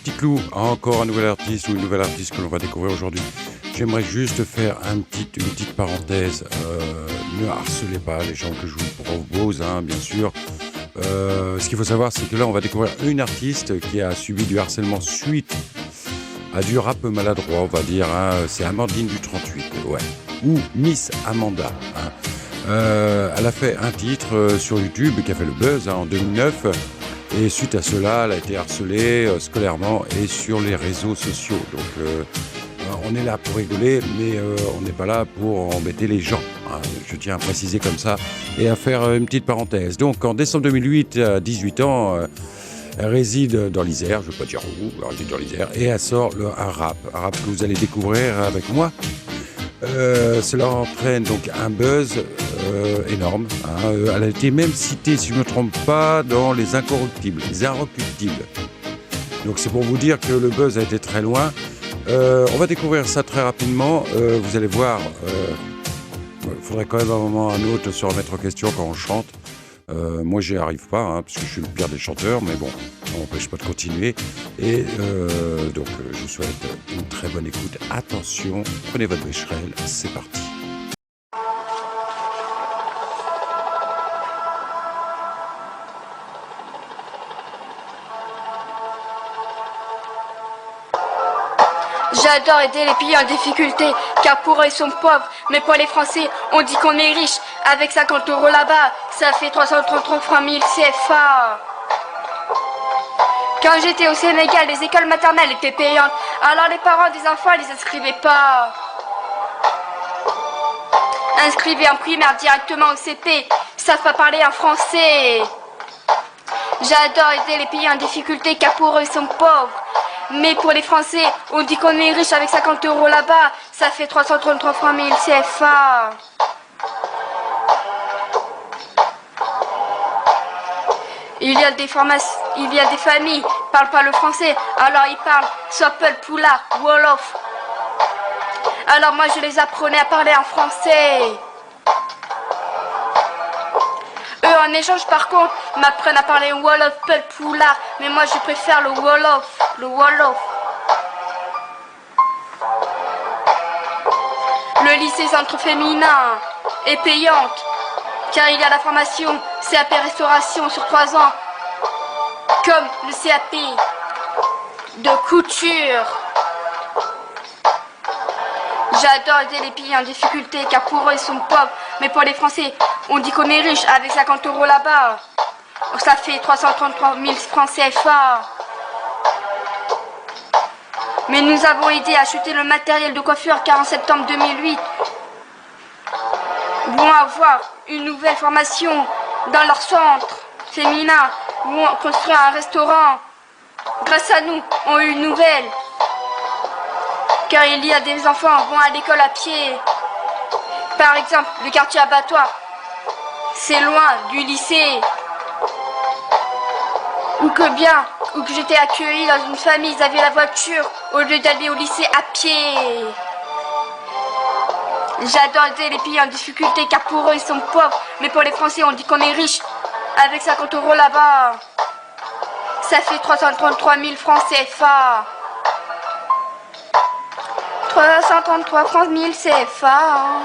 petits clous, encore un nouvel artiste ou une nouvelle artiste que l'on va découvrir aujourd'hui. J'aimerais juste faire une petite parenthèse. Ne harcelez pas les gens que je vous propose, hein, bien sûr. Ce qu'il faut savoir, c'est que là, on va découvrir une artiste qui a subi du harcèlement suite à du rap maladroit, on va dire. Hein. C'est Amandine du 38, ouais. Ou Miss Amanda. Hein. Elle a fait un titre sur YouTube qui a fait le buzz en 2009. Et suite à cela, elle a été harcelée scolairement et sur les réseaux sociaux. Donc, on est là pour rigoler, mais on n'est pas là pour embêter les gens. Hein. Je tiens à préciser comme ça et à faire une petite parenthèse. Donc, en décembre 2008, à 18 ans, elle réside dans l'Isère, je ne vais pas dire où, elle réside dans l'Isère, et elle sort un rap que vous allez découvrir avec moi. Cela entraîne donc un buzz énorme. Hein. Elle a été même citée, si je ne me trompe pas, dans les Incorruptibles, les Inrecuptibles. Donc c'est pour vous dire que le buzz a été très loin. On va découvrir ça très rapidement. Vous allez voir, il faudrait quand même à un moment ou à un autre se remettre en question quand on chante. Moi, j'y arrive pas, hein, parce que je suis le pire des chanteurs, mais bon, ça m'empêche pas de continuer. Et donc, je vous souhaite une très bonne écoute. Attention, prenez votre Becherel, c'est parti. J'adore aider les pays en difficulté, car pour eux ils sont pauvres, mais pour les Français, on dit qu'on est riche. Avec 50 € là-bas, ça fait 333 000 CFA. Quand j'étais au Sénégal, les écoles maternelles étaient payantes, alors les parents des enfants les inscrivaient pas. Inscrivez en primaire directement au CP, ils savent pas parler en français. J'adore aider les pays en difficulté, car pour eux ils sont pauvres. Mais pour les Français, on dit qu'on est riche avec 50 € là-bas, ça fait 333 000 CFA. Il y a des familles qui parlent pas le français, alors ils parlent Sopel, Poula, Wolof. Alors moi je les apprenais à parler en français. Eux en échange par contre m'apprennent à parler Wolof, Pel, Poula, mais moi je préfère le Wolof. Le lycée centre féminin est payante, car il y a la formation CAP restauration sur 3 ans, comme le CAP de couture. J'adore aider les pays en difficulté, car pour eux ils sont pauvres, mais pour les Français, on dit qu'on est riche avec 50 € là-bas. Ça fait 333 000 francs CFA. Mais nous avons aidé à acheter le matériel de coiffure, car en septembre 2008, vont avoir une nouvelle formation dans leur centre féminin, vont construire un restaurant. Grâce à nous, on a eu une nouvelle, car il y a des enfants qui vont à l'école à pied. Par exemple, le quartier abattoir, c'est loin du lycée. Ou que j'étais accueillie dans une famille, ils avaient la voiture au lieu d'aller au lycée à pied. J'adore aider les pays en difficulté, car pour eux ils sont pauvres, mais pour les Français on dit qu'on est riche. Avec 50 € là-bas, ça fait 333 000 francs CFA. 333 francs 1000 CFA.